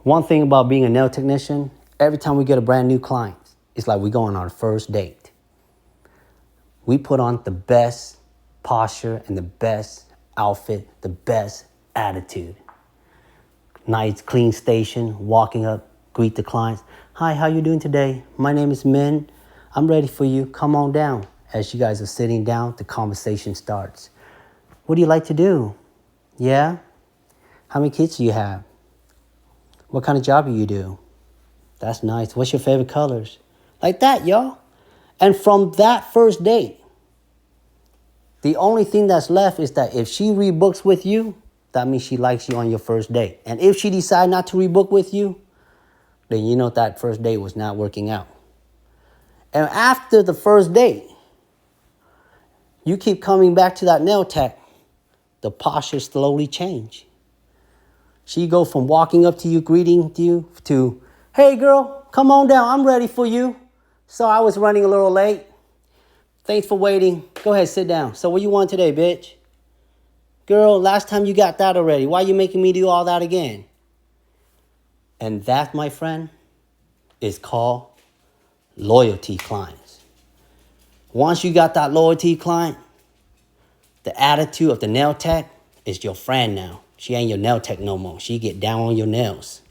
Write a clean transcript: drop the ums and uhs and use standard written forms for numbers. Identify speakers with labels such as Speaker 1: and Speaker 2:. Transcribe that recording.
Speaker 1: One thing about being a nail technician, every time we get a brand new client, it's like we go on our first date. We put on the best posture and the best outfit, the best attitude. Nice, clean station, walking up, greet the clients. Hi, how you doing today? My name is Min. I'm ready for you. Come on down. As you guys are sitting down, the conversation starts. What do you like to do? Yeah? How many kids do you have? What kind of job do you do? That's nice. What's your favorite colors? Like that, y'all. And from that first date, the only thing that's left is that if she rebooks with you, that means she likes you on your first date. And if she decides not to rebook with you, then you know that first date was not working out. And after the first date, you keep coming back to that nail tech, the posture slowly change. She go from walking up to you, greeting you, to, hey girl, come on down, I'm ready for you. So I was running a little late. Thanks for waiting. Go ahead, sit down. So what you want today, bitch? Girl, last time you got that already. Why you making me do all that again? And that, my friend, is called loyalty clients. Once you got that loyalty client, the attitude of the nail tech is your friend now. She ain't your nail tech no more. She get down on your nails.